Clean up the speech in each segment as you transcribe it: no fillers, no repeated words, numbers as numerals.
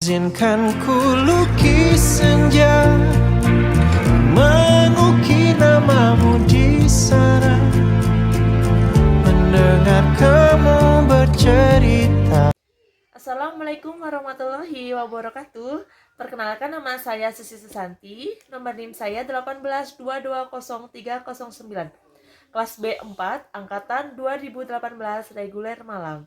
Izinkan ku lukis senja, mengukir namamu di sana, mendengar kamu bercerita. Assalamualaikum warahmatullahi wabarakatuh. Perkenalkan, nama saya Susi Susanti. Nomor NIM saya 182203009. Kelas B4, angkatan 2018, reguler Malang.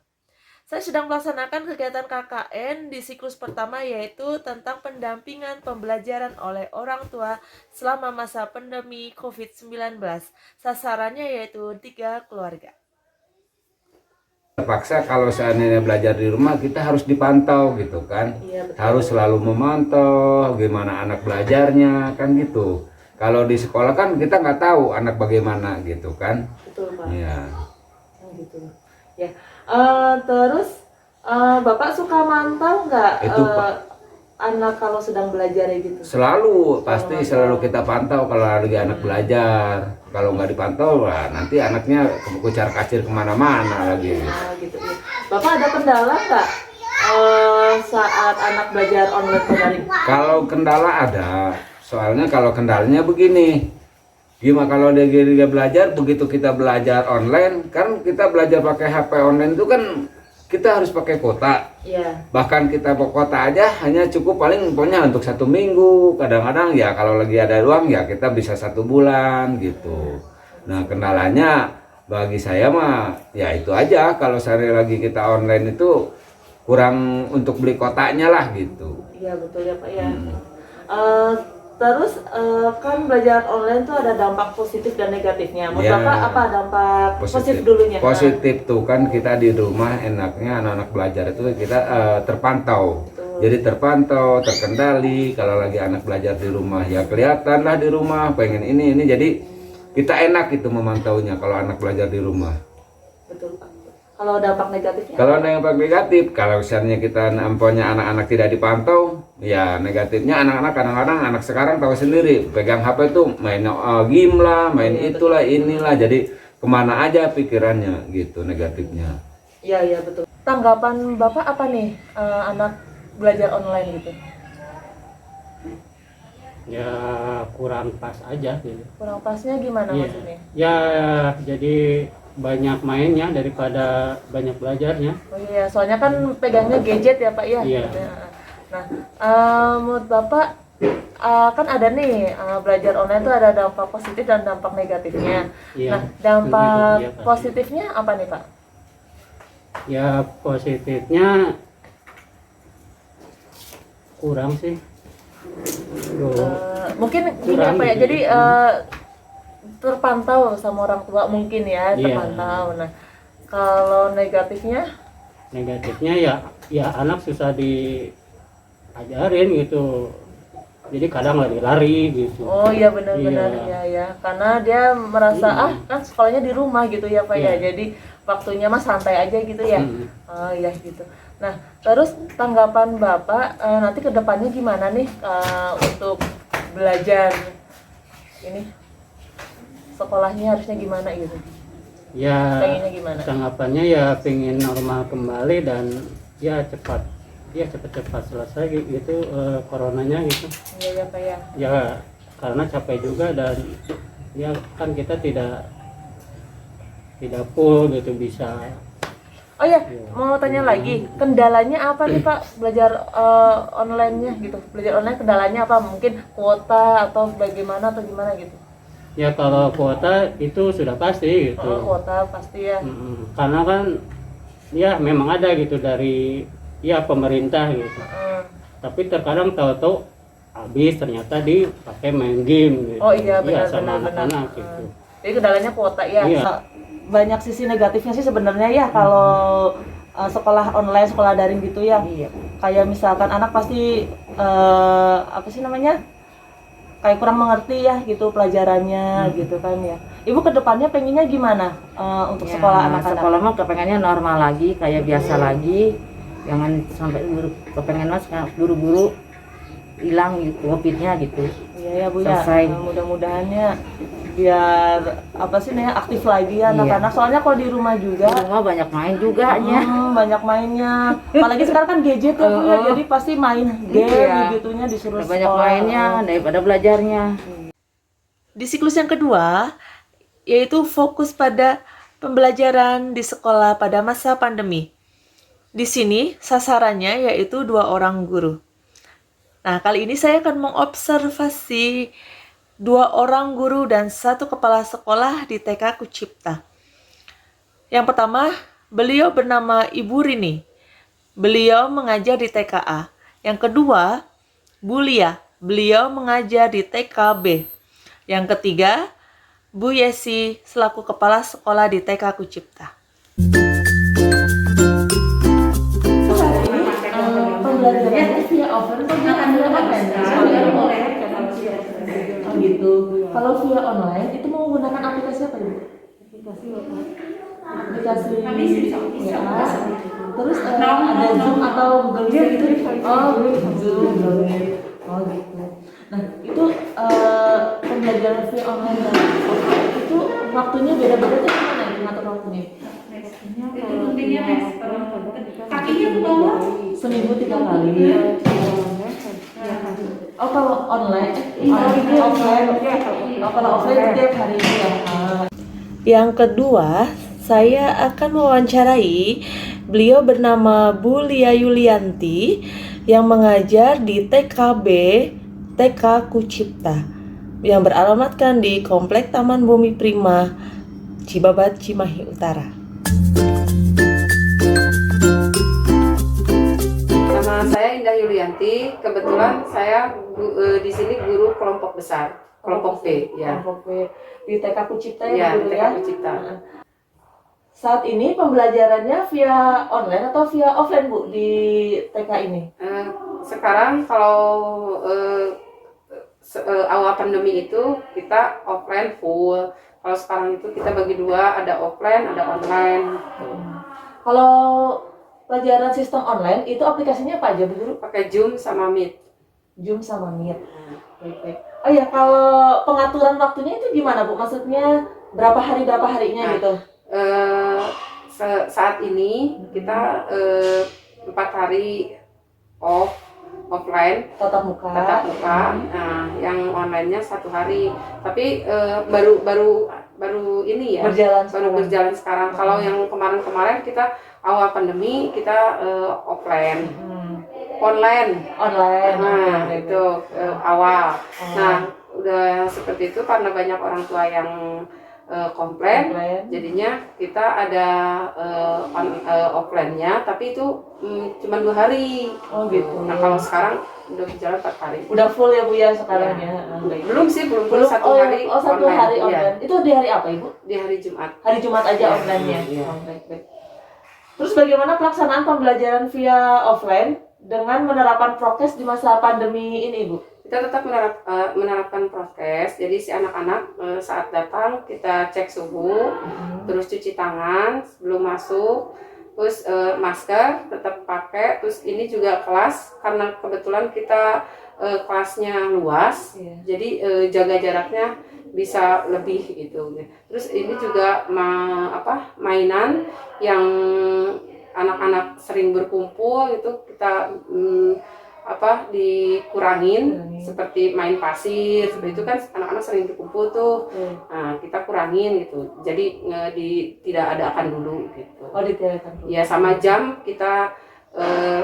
Saya sedang melaksanakan kegiatan KKN di siklus pertama, yaitu tentang pendampingan pembelajaran oleh orang tua selama masa pandemi COVID-19. Sasarannya yaitu 3 keluarga. Terpaksa kalau seandainya belajar di rumah kita harus dipantau gitu kan. Iya, betul. Harus selalu memantau gimana anak belajarnya kan gitu. Kalau di sekolah kan kita nggak tahu anak bagaimana gitu kan. Betul, Pak. Iya. Gitu. Ya. Terus Bapak suka mantau nggak Itu, Pak. anak kalau sedang belajar gitu? Selalu pasti selalu kita pantau kalau lagi anak belajar. Kalau nggak dipantau lah nanti anaknya kucar kacir kemana-mana lagi. Gitu ya. Bapak ada kendala nggak saat anak belajar online atau daring? Kalau kendala ada, soalnya kalau kendalanya begini, gimana kalau dia belajar, begitu kita belajar online, kan kita belajar pakai HP online itu kan kita harus pakai kuota. Iya. Bahkan kita pakai kuota aja hanya cukup paling pokoknya untuk 1 minggu, kadang-kadang ya kalau lagi ada uang ya kita bisa 1 bulan gitu. Nah kendalanya bagi saya mah ya itu aja, kalau sehari lagi kita online itu kurang untuk beli kotanya lah gitu. Iya, betul ya Pak ya. Terus kan belajar online tuh ada dampak positif dan negatifnya. Menurut Ya, Bapak apa dampak positif dulunya? Positif tuh kan kita di rumah enaknya anak-anak belajar itu kita terpantau. Betul. Jadi terpantau, terkendali. Kalau lagi anak belajar di rumah ya kelihatan lah di rumah pengen ini. Jadi kita enak itu memantaunya kalau anak belajar di rumah. Betul Pak. Kalau dampak negatifnya? Kalau dampak negatif, kalau misalnya kita nampunya anak-anak tidak dipantau, ya negatifnya anak-anak kadang-kadang anak sekarang tahu sendiri, pegang HP tuh main game lah, main itulah inilah, jadi kemana aja pikirannya gitu negatifnya. Iya betul. Tanggapan Bapak apa nih anak belajar online gitu? Ya kurang pas aja gitu. Kurang pasnya gimana Iya. maksudnya? Ya jadi banyak mainnya daripada banyak belajarnya. Oh iya, soalnya kan pegangnya gadget ya Pak ya. Iya. Nah, menurut Bapak kan ada nih belajar online itu ada dampak positif dan dampak negatifnya. Iya. Nah, dampak Iya, pasti. positifnya apa nih Pak? Ya positifnya kurang sih. Mungkin gini Kurang apa ya? gitu. Jadi terpantau sama orang tua mungkin ya, Iya. terpantau. Nah, kalau negatifnya? Negatifnya ya anak susah diajarin gitu. Jadi kadang lari-lari gitu. Oh iya benar-benar Iya. ya. Karena dia merasa kan sekolahnya di rumah gitu ya Pak ya. Iya. Jadi waktunya mah santai aja gitu ya. Hmm. Oh iya gitu. Nah, terus tanggapan Bapak nanti ke depannya gimana nih untuk belajar ini? Sekolahnya harusnya gimana gitu? Ya Pengennya gimana? tanggapannya ya pengen normal kembali dan ya cepat-cepat selesai gitu coronanya gitu. Iya ya Pak ya. Ya karena capek juga dan ya kan kita tidak full gitu bisa. Oh ya, mau tanya lagi, kendalanya apa nih Pak belajar online-nya gitu? Belajar online kendalanya apa? Mungkin kuota atau bagaimana atau gimana gitu? Ya kalau kuota itu sudah pasti gitu. Kuota pasti ya. Karena kan ya memang ada gitu dari ya pemerintah gitu. Tapi terkadang tahu-tahu habis ternyata dipakai main game gitu. Oh iya benar sama benar. anak-anak gitu. Jadi kendalanya kuota ya. Iya. Banyak sisi negatifnya sih sebenarnya ya kalau sekolah online, sekolah daring gitu ya. Iya. Kayak misalkan anak pasti apa sih namanya? Kayak kurang mengerti ya gitu pelajarannya gitu kan ya. Ibu kedepannya pengennya gimana untuk Ya, sekolah anak-anak? sekolah mah kepengennya normal lagi kayak biasa lagi, jangan sampai kepengen mas buru-buru hilang gitu COVID-nya gitu. Iya ya Bu ya. Selesai. Mudah-mudahannya biar apa sih nih aktif lagi ya anak-anak. Soalnya kalau di rumah juga Di rumah banyak main juga nya. banyak mainnya. Apalagi sekarang kan gadget ya Bu ya, jadi pasti main game Iya. gitunya disuruh Banyak sekolah. mainnya daripada belajarnya. Di siklus yang kedua, yaitu fokus pada pembelajaran di sekolah pada masa pandemi. Di sini sasarannya yaitu 2 orang guru. Nah, kali ini saya akan mengobservasi 2 orang guru dan 1 kepala sekolah di TK Kucipta. Yang pertama, beliau bernama Ibu Rini. Beliau mengajar di TKA. Yang kedua, Bu Lia. Beliau mengajar di TKB. Yang ketiga, Bu Yesi selaku kepala sekolah di TK Kucipta. Pembelajarannya via offline atau via online? Oh gitu. Kalau via online itu menggunakan aplikasi apa Ibu? Aplikasi WA. Terus ada Zoom atau Google Meet gitu? Oh, Zoom. Oh gitu. Nah, itu pembelajaran via online dan offline itu waktunya beda-beda tuh gimana itu ngatur waktunya? Kakinya ke bawah. Seminggu 3 kali. Oh kalau online, offline. Oh kalau offline setiap hari ya. Yang kedua, saya akan mewawancarai beliau bernama Bu Lia Yulianti yang mengajar di TKB TK Kucipta yang beralamatkan di Komplek Taman Bumi Prima, Cibabat, Cimahi Utara. Nama saya Indah Yulianti. Kebetulan saya di sini guru kelompok besar, kelompok B, ya. Kelompok B di TK Kucipta Ya, ya, Bu TK ya. Kucipta. Saat ini pembelajarannya via online atau via offline Bu di TK ini? Sekarang kalau awal pandemi itu kita offline full. Kalau sekarang itu kita bagi 2, ada offline, ada online. Kalau pelajaran sistem online itu aplikasinya apa aja Bu Guru? Pakai Zoom sama Meet. Zoom sama Meet. Baik. Oh ya, kalau pengaturan waktunya itu gimana Bu? Maksudnya berapa harinya Nah, gitu? Saat ini kita 4 hari offline Tatap muka. Nah, yang online-nya 1 hari. Tapi baru ini ya. Berjalan sekarang. Kalau yang kemarin kita awal pandemi kita offline. Online. Nah, itu awal. Nah, udah seperti itu karena banyak orang tua yang komplain, jadinya kita ada offline-nya, tapi itu cuma 2 hari. Oh gitu. Nah, kalau sekarang udah berjalan 4 hari. Udah full ya Bu ya sekarang ya. Belum sih, belum 1 hari. Oh, 1 hari Iya. online. Itu di hari apa Ibu? Di hari Jumat. Hari Jumat aja Iya. online-nya. Iya. Oh, baik. Terus bagaimana pelaksanaan pembelajaran via offline dengan menerapkan prokes di masa pandemi ini, Bu? Kita tetap menerapkan prokes. Jadi si anak-anak saat datang kita cek suhu, terus cuci tangan sebelum masuk, terus masker tetap pakai. Terus ini juga kelas, karena kebetulan kita kelasnya luas, jadi jaga jaraknya bisa lebih gitu. Terus ini juga mainan yang anak-anak sering berkumpul itu kita dikurangin, seperti main pasir seperti itu kan anak-anak sering berkumpul tuh. Nah, kita kurangin gitu, jadi tidak adakan dulu gitu. Oh, ditiadakan dulu. Ya, sama jam kita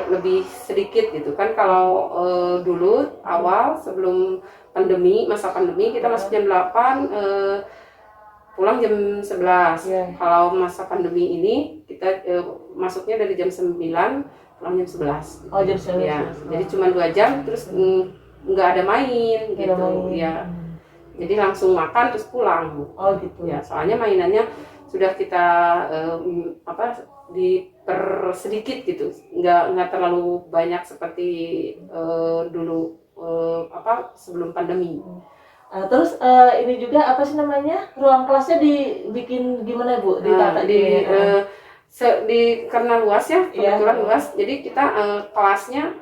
lebih sedikit gitu kan. Kalau dulu awal sebelum masa pandemi kita masuk jam 8, pulang jam 11. Kalau masa pandemi ini kita masuknya dari jam 9, pulang jam 11. Oh, jam 11. Ya, jadi cuma 2 jam terus nggak ada main gitu. Ya. Jadi langsung makan terus pulang. Oh gitu. Ya, soalnya mainannya sudah kita dipersedikit gitu. Nggak terlalu banyak seperti dulu sebelum pandemi. Terus ini juga apa sih namanya, ruang kelasnya dibikin gimana Bu? Ditata karena luas ya, kebetulan luas. Jadi kita kelasnya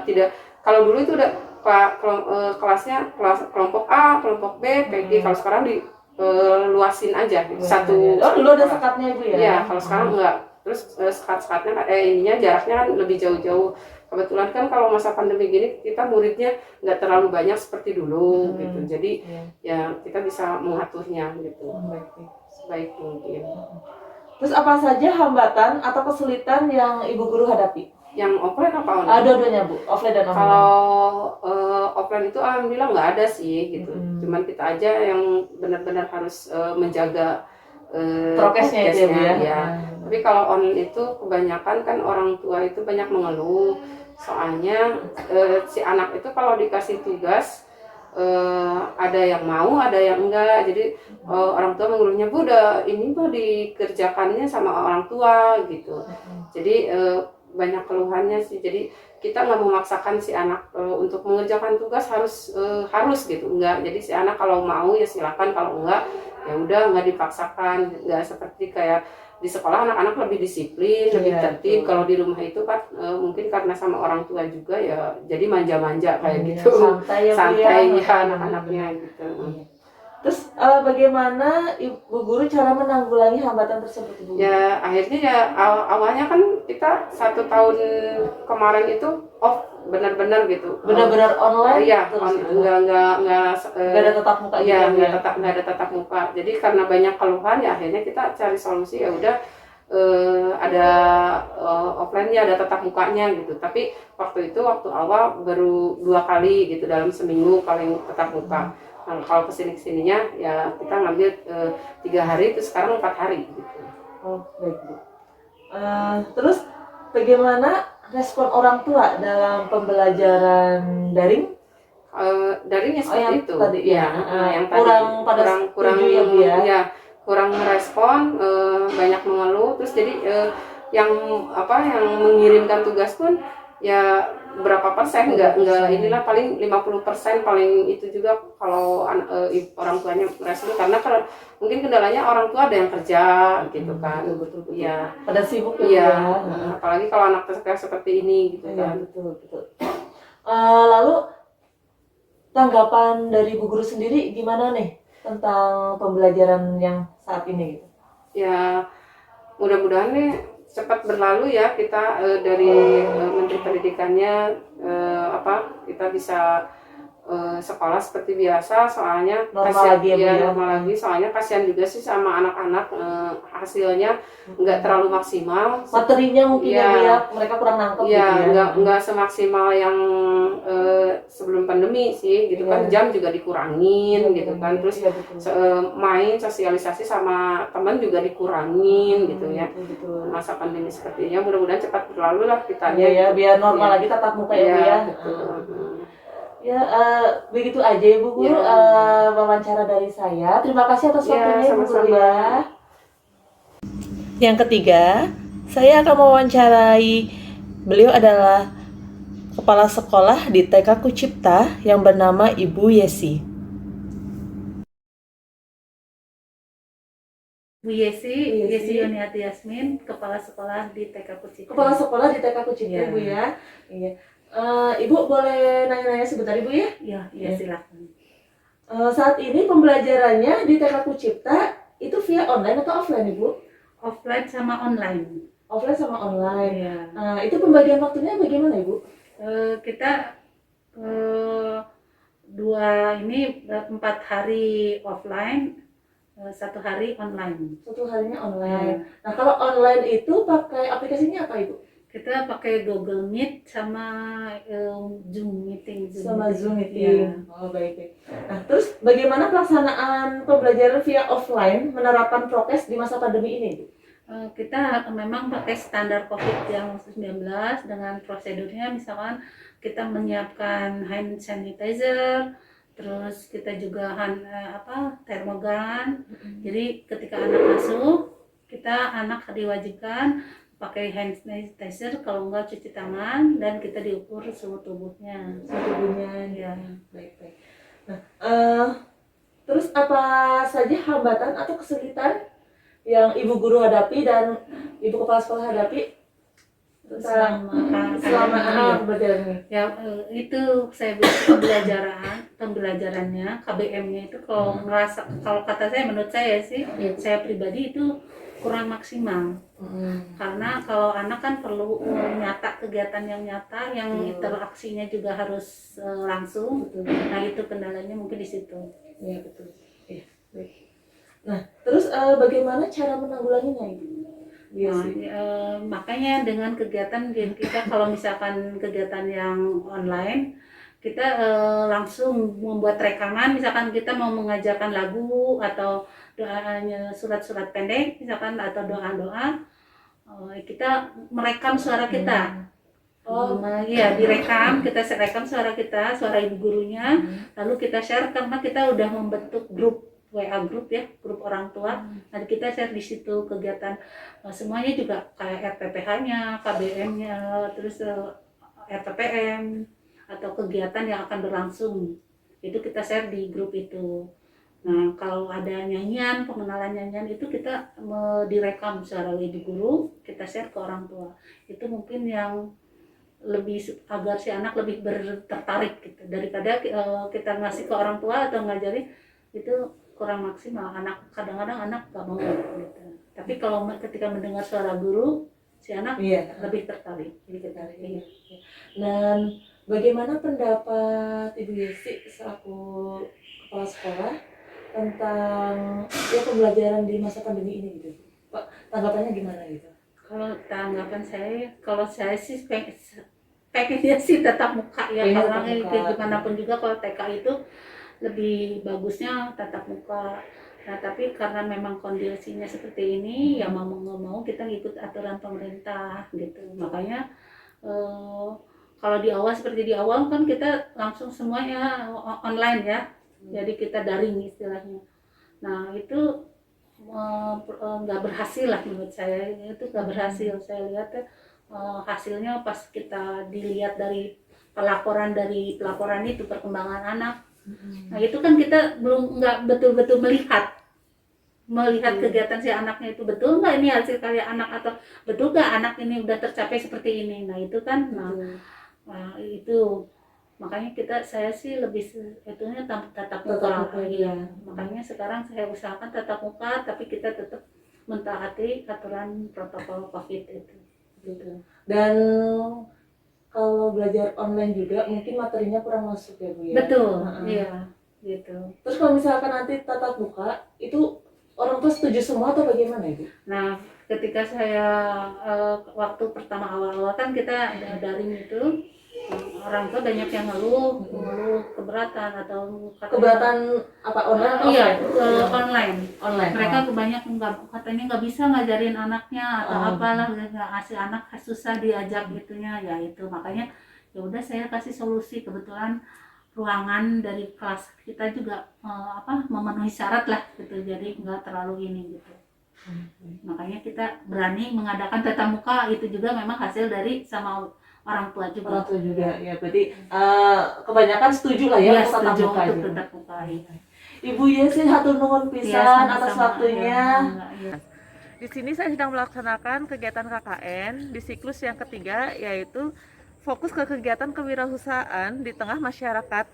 tidak, kalau dulu itu udah kelasnya kelompok A, kelompok B, PG. Kalau sekarang di luasin aja gitu. Satu. Oh, dulu ada sekatnya Ibu ya? Iya, kalau sekarang enggak. Terus sekat-sekatnya ininya jaraknya kan lebih jauh-jauh. Kebetulan kan kalau masa pandemi gini kita muridnya nggak terlalu banyak seperti dulu gitu. Jadi ya kita bisa mengaturnya gitu. Sebaik mungkin. Terus apa saja hambatan atau kesulitan yang Ibu guru hadapi? Yang offline apa online? Dua-duanya Bu, offline dan online. Kalau offline itu alhamdulillah nggak ada sih gitu. Cuman kita aja yang benar-benar harus menjaga prokesnya itu ya Bu ya. Ya. Tapi kalau online itu kebanyakan kan orang tua itu banyak mengeluh. Soalnya si anak itu kalau dikasih tugas ada yang mau, ada yang enggak. Jadi orang tua mengeluhnya, Bu, ini mah dikerjakannya sama orang tua gitu. Jadi banyak keluhannya sih. Jadi kita nggak memaksakan si anak untuk mengerjakan tugas harus gitu, enggak. Jadi si anak kalau mau ya silakan, kalau enggak ya udah nggak dipaksakan. Nggak seperti kayak di sekolah anak-anak lebih disiplin, lebih tertib. Kalau di rumah itu kan mungkin karena sama orang tua juga ya jadi manja-manja kayak gitu. Santai ya anak-anaknya gitu. Terus bagaimana Ibu guru cara menanggulangi hambatan tersebut Ibu? Ya akhirnya ya awalnya kan kita 1 tahun kemarin itu benar-benar gitu. Benar-benar online? Iya, nggak ada tatap muka. Iya, nggak ada tatap muka. Jadi karena banyak keluhan ya akhirnya kita cari solusi, ya udah ada offline-nya, ada tatap mukanya gitu. Tapi waktu awal baru 2 kali gitu dalam seminggu paling tatap muka. Nah, kalau kesininya ya kita ngambil 3 hari, itu sekarang 4 hari gitu. Oh baik Bu. Terus bagaimana respon orang tua dalam pembelajaran daring? Daringnya seperti itu. Tadi, ya. Yang tadi kurang ya Bu ya? Ya, kurang merespon, banyak mengeluh. Terus jadi yang mengirimkan tugas pun ya berapa persen, enggak inilah paling 50% paling itu juga kalau orang tuanya merespon, karena kalau mungkin kendalanya orang tua ada yang kerja gitu kan. Betul. Iya. Pada sibuk ya. Ya. Apalagi kalau anak seperti ini gitu kan. Betul. Lalu tanggapan dari Bu guru sendiri gimana nih tentang pembelajaran yang saat ini gitu? Ya mudah-mudahan nih cepat berlalu ya, kita dari Menteri Pendidikannya kita bisa sekolah seperti biasa, soalnya normal lagi, soalnya kasihan juga sih sama anak-anak, hasilnya nggak terlalu maksimal, materinya mungkin ya mereka kurang nangkep gitu ya. nggak semaksimal yang sebelum pandemi sih gitu kan. Jam juga dikurangin gitu kan, terus main sosialisasi sama teman juga dikurangin gitu ya. Masa pandemi sepertinya mudah-mudahan cepat berlalu lah kita biar normal lagi tatap muka ya Bu ya. Begitu aja Ibu guru wawancara dari saya. Terima kasih atas waktunya Ibu guru ya. Yang ketiga, saya akan mewawancarai beliau adalah kepala sekolah di TK Kucipta yang bernama Ibu Yesi. Bu Yesi Yuniati Yasmin, kepala sekolah di TK Kucipta. Kepala sekolah di TK Kucipta Ibu ya. Iya. Ibu boleh nanya-nanya sebentar Ibu ya? Iya silakan. Saat ini pembelajarannya di TK Kucipta itu via online atau offline Ibu? Offline sama online. Offline sama online. Ya. Itu pembagian waktunya bagaimana Ibu? Kita 4 hari offline, 1 hari online. 1 harinya online. Nah kalau online itu pakai aplikasinya apa Ibu? Kita pakai Google Meet sama Zoom meeting. Zoom meeting. Ya. Oh baik. Nah terus bagaimana pelaksanaan pembelajaran via offline menerapkan prokes di masa pandemi ini Ibu? Kita memang pakai standar COVID yang 19 dengan prosedurnya, misalkan kita menyiapkan hand sanitizer, terus kita juga termogan. Jadi ketika anak masuk, anak diwajibkan pakai hand sanitizer, kalau enggak cuci tangan, dan kita diukur suhu tubuhnya. Ya. Baik. Nah, terus apa saja hambatan atau kesulitan yang Ibu guru hadapi dan Ibu kepala sekolah hadapi selama anak belajar nih. Ya itu saya bilang pembelajarannya KBM-nya itu kalau kata saya, menurut saya sih, saya pribadi itu kurang maksimal. Karena kalau anak kan perlu nyata, kegiatan yang nyata, yang interaksinya juga harus langsung. Nah itu kendalanya mungkin di situ. Iya betul. Iya. Baik. Nah terus bagaimana cara menanggulanginya Ibu? Makanya dengan kegiatan kita, kalau misalkan kegiatan yang online, kita langsung membuat rekaman, misalkan kita mau mengajarkan lagu atau doanya surat-surat pendek misalkan atau doa-doa, kita merekam suara kita. Iya, direkam, kita rekam suara kita, suara ibu gurunya, lalu kita share karena kita udah membentuk grup WA grup ya, grup orang tua. Nanti kita share di situ kegiatan semuanya juga kayak RPPH-nya, KBM-nya, terus RPPM atau kegiatan yang akan berlangsung. Itu kita share di grup itu. Nah, kalau ada nyanyian, pengenalan nyanyian itu kita direkam secara ibu guru, kita share ke orang tua. Itu mungkin yang lebih agar si anak lebih tertarik gitu daripada kita ngasih ke orang tua atau ngajarin itu kurang maksimal. Kadang-kadang anak gak mau gitu. Tapi kalau ketika mendengar suara guru, si anak lebih tertarik. Iya. Dan bagaimana pendapat Ibu Yesi selaku kepala sekolah tentang pembelajaran di masa pandemi ini gitu, Pak? Tanggapannya gimana gitu? Kalau tanggapan saya, kalau saya sih pengennya sih tatap muka ya. Karena gimana pun juga kalau TK itu lebih bagusnya tatap muka. Nah tapi karena memang kondisinya seperti ini, ya mau nggak mau kita ngikut aturan pemerintah gitu. Makanya kalau di awal seperti di awal kan kita langsung semuanya online ya, jadi kita daring istilahnya. Nah itu nggak berhasil lah menurut saya, itu nggak berhasil. Saya lihat hasilnya pas kita dilihat dari pelaporan itu perkembangan anak. Nah itu kan kita belum nggak betul-betul melihat kegiatan si anaknya itu betul nggak ini hasil karya anak, atau betul nggak anak ini udah tercapai seperti ini. Nah itu kan itu makanya saya sih lebih itunya tatap muka ya. Makanya sekarang saya usahakan tatap muka, tapi kita tetap mentaati aturan protokol COVID itu. Gitu. Dan kalau belajar online juga mungkin materinya kurang masuk ya Bu ya? Betul, iya gitu. Terus kalau misalkan nanti tatap muka, itu orang tua setuju semua atau bagaimana Ibu? Nah ketika saya waktu pertama awal-awal kan kita daring itu, orang tua banyak yang ngeluh keberatan atau keberatan apa online? Iya, online. Mereka kebanyakan katanya nggak bisa ngajarin anaknya atau apalah, ngasih anak susah diajak gitunya ya. Itu makanya ya udah saya kasih solusi. Kebetulan ruangan dari kelas kita juga memenuhi syarat lah gitu, jadi nggak terlalu ini gitu. Makanya kita berani mengadakan tatap muka, itu juga memang hasil dari sama orang tua juga. Ya, berarti kebanyakan setuju lah ya, tatap muka. Ibu Yesi hatur nuhun pisan atas waktunya. Di sini saya sedang melaksanakan kegiatan KKN di siklus yang ketiga, yaitu fokus ke kegiatan kewirausahaan di tengah masyarakat.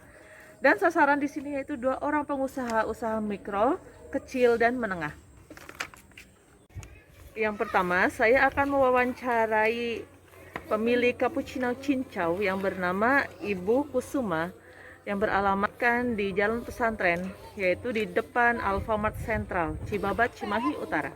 Dan sasaran di sini yaitu 2 orang pengusaha usaha mikro, kecil dan menengah. Yang pertama, saya akan mewawancarai pemilik cappuccino cincau yang bernama Ibu Kusuma yang beralamatkan di Jalan Pesantren, yaitu di depan Alfamart Sentral, Cibabat, Cimahi Utara.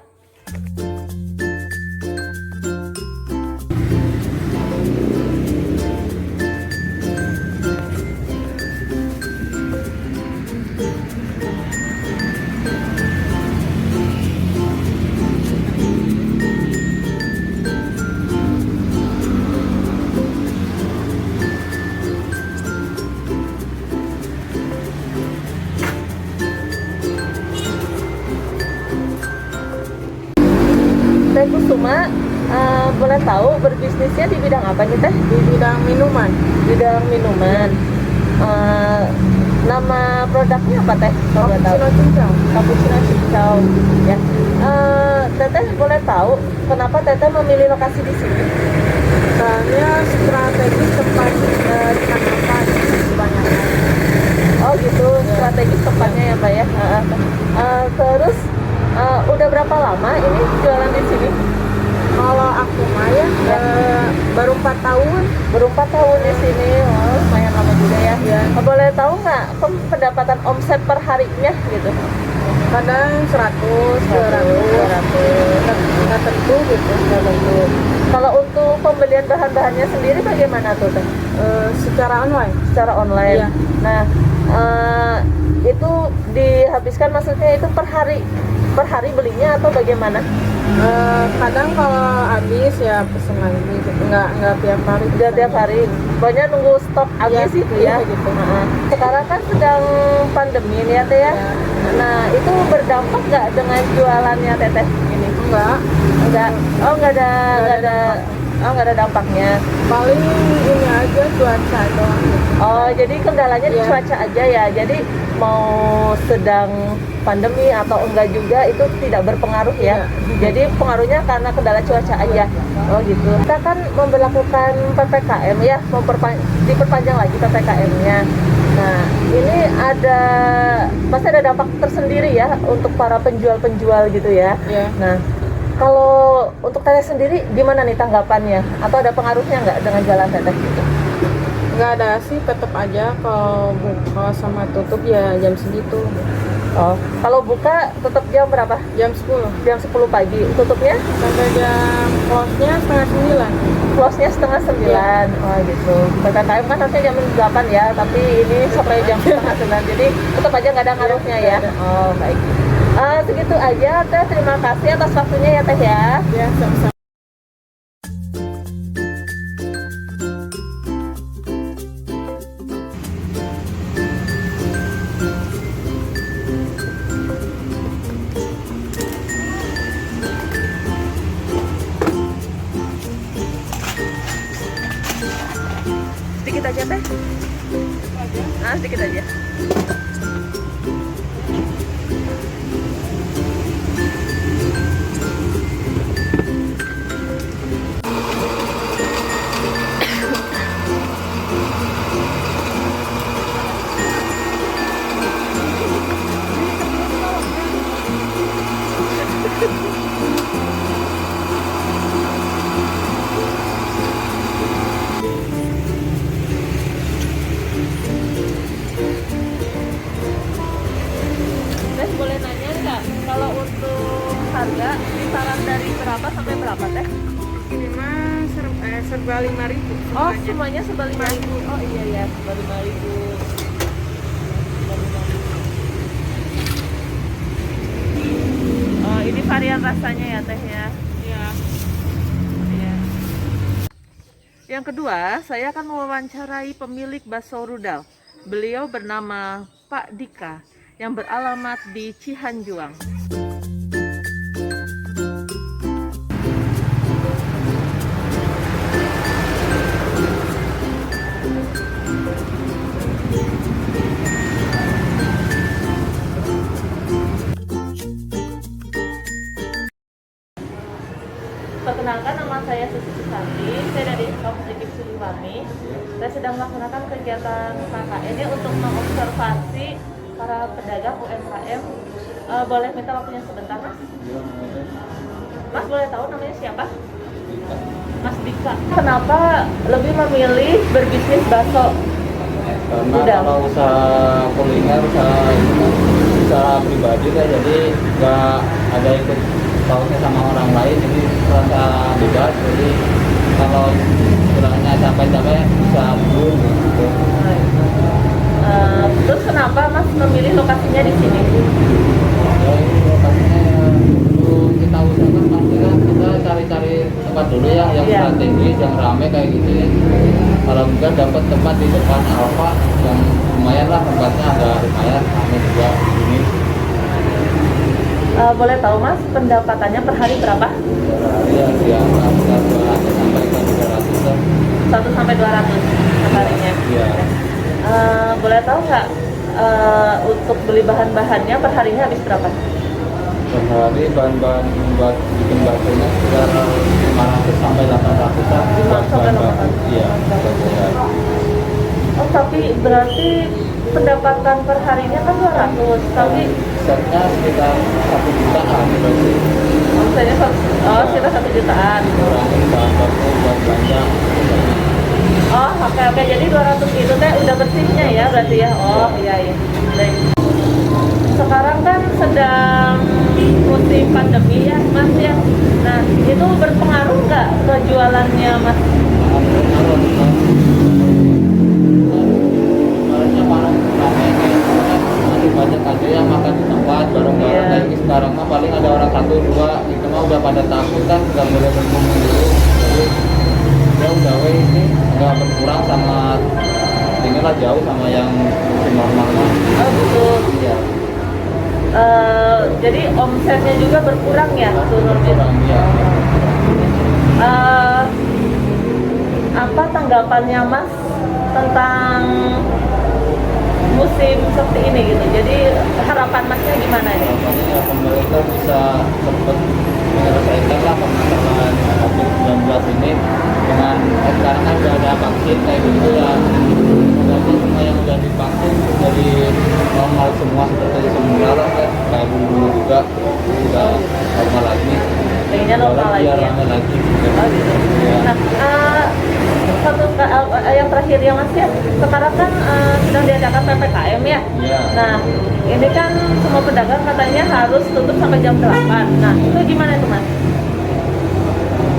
Teh Kusuma, boleh tahu berbisnisnya di bidang apa nih Teh? Di bidang minuman. Nama produknya apa Teh? Cappuccino cincau. Cappuccino cincau. Ya. Teteh boleh tahu kenapa Teteh memilih lokasi di sini? Soalnya strategis tempat ditanamkan kebanyakan. Oh gitu, strategis tempatnya ya Mbak ya. Terus udah berapa lama ini jualan di sini? Kalau aku mah ya baru 4 tahun. Baru 4 tahun di sini. Oh, lumayan lama juga ya. Boleh tahu nggak pendapatan omset per harinya gitu? Kadang 100, 200. Nggak tentu gitu. Nggak tentu. Kalau untuk pembelian bahan-bahannya sendiri bagaimana tuh Teh? Secara online. Secara online. Iya. Nah, itu dihabiskan maksudnya itu per hari belinya atau bagaimana? Kadang kalau habis ya pesen lagi gitu. Nggak tiap hari. Nggak tiap hari. Banyak nunggu stok habis itu ya gitu. Sekarang kan sedang pandemi nih ya Teh ya. Nah, itu berdampak nggak dengan jualannya Teteh ini? Enggak. Oh, nggak ada dampaknya. Paling ini aja cuaca doang. Oh, jadi kendalanya di cuaca aja ya. Jadi mau sedang pandemi atau enggak juga itu tidak berpengaruh ya. Jadi pengaruhnya karena kendala cuaca aja. Oh gitu. Kita kan memberlakukan PPKM ya, diperpanjang lagi PPKM-nya. Nah, ini pasti ada dampak tersendiri ya untuk para penjual-penjual gitu ya. Nah, kalau untuk Teteh sendiri gimana nih tanggapannya? Atau ada pengaruhnya nggak dengan jalan Teteh gitu? Nggak ada sih, tetap aja kalau buka sama tutup ya jam segitu. Oh, kalau buka tetap jam berapa? Jam 10. Jam 10 pagi. Tutupnya? Sampai jam close-nya setengah 9. Close-nya setengah 9. Oh gitu. PPKM kan harusnya jam 8 ya, tapi ini sampai jam setengah 9. Jadi tetap aja nggak ada ngaruhnya ya. Oh, baik. Segitu aja Teh, terima kasih atas waktunya ya Teh ya. Ya, sama-sama. Sedikit aja Teh. Sedikit aja. Boleh nanya nggak kalau untuk harga kisaran dari berapa sampai berapa Teh? Ini mah serba 5.000. Oh, semuanya serba 5.000. Oh iya ya, serba 5.000. Oh, ini varian rasanya ya Teh ya. Iya. Yang kedua, saya akan mewawancarai pemilik bakso rudal. Beliau bernama Pak Dika yang beralamat di Cihanjuang. Perkenalkan, nama saya Susi Susanti, saya dari Komsdikip Siliwangi. Saya sedang melaksanakan kegiatan KKN ini untuk mengobservasi para pedagang UMKM. Boleh minta waktunya sebentar Mas? Mas boleh tahu namanya siapa? Mas Dika. Kenapa lebih memilih berbisnis bakso? Karena kalau usaha kuliner, usaha pribadi kan, jadi nggak ada ikut pautnya sama orang lain, jadi rasa bebas. Jadi kalau istilahnya capek-capek bisa dulu gitu. Terus kenapa Mas memilih lokasinya di sini? Ya, ini lokasinya untuk kita usahakan pasti kan kita cari-cari tempat dulu ya yang strategis, yang rame kayak gitu ya. Kalau enggak dapat tempat di depan Alfa yang lumayan lah, tempatnya agak lumayan rame juga ini. Boleh tahu Mas pendapatannya per hari berapa? Per hari ya di angka 200 sampai ke 300 lah. 1 sampai 200 per harinya. Iya. Boleh tahu nggak untuk beli bahan-bahannya per harinya habis berapa? Per hari bahan-bahan buat bikin baksonya sekitar 500 sampai 800 lah buat bahan baku. Iya, per hari. Oh, tapi berarti pendapatan per harinya kan 200, tapi Setnya sekitar 1 jutaan berarti. omsetnya sekitar 1 jutaan. Kurangin bahan baku buat belanja. Oh, oke, jadi 200 itu teh udah bersihnya ya berarti ya. Oh, iya. Baik. Sekarang kan sedang musim pandemi ya, Mas ya. Nah, itu berpengaruh nggak ke jualannya, Mas? Kemarinnya malam ramai nih, masih banyak aja yang makan di tempat bareng-bareng. Iya. Kayak sekarang mah paling ada orang 1-2, itu mah udah pada takut kan, nggak boleh berkerumun dulu. Jadi ya udah ini nggak berkurang sama inilah jauh sama yang musim normal mah. Oh, gitu. Iya. Jadi omsetnya juga berkurang ya, turun gitu. Berkurang ya. Apa tanggapannya Mas tentang musim seperti ini gitu? Jadi harapan Masnya gimana nih? Harapannya ya pemerintah bisa cepat menyelesaikan lah permasalahan COVID-19 ini dengan sekarang kan udah ada vaksin kayak gitu ya. Semoga semua yang udah divaksin jadi normal semua seperti semula lah ya. Kayak dulu juga udah normal lagi. Pengennya normal lagi Biar ya? rame lagi. Oh gitu. Ya. Nah, yang terakhir ya Mas ya, sekarang kan sedang diadakan PPKM ya. Iya. Nah, ini kan semua pedagang katanya harus tutup sampai jam 8. Nah, itu gimana itu Mas?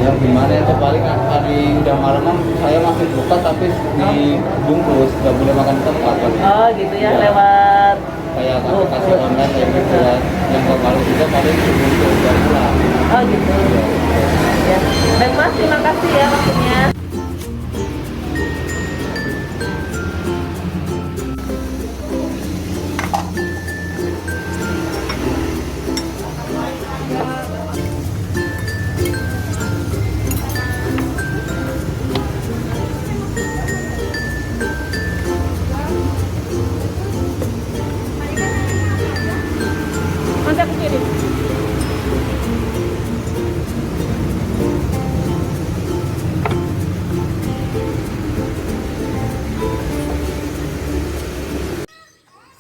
Ya gimana ya, paling hari udah malaman saya masih buka tapi dibungkus, nggak boleh makan di tempat kan. Oh gitu ya, Iya. lewat Kayak aplikasi online kayak gitu ya. Yang kalau juga paling dibungkus dan pulang. oh gitu. Ya. Baik Mas, terima kasih ya waktunya. Mas aku kirim.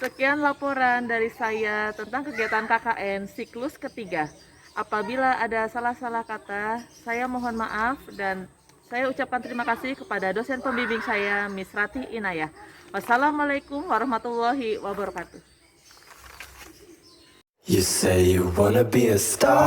Sekian laporan dari saya tentang kegiatan KKN siklus ketiga. Apabila ada salah-salah kata, saya mohon maaf dan saya ucapkan terima kasih kepada dosen pembimbing saya, Miss Rati Inayah. Wassalamualaikum warahmatullahi wabarakatuh. You say you wanna be a star.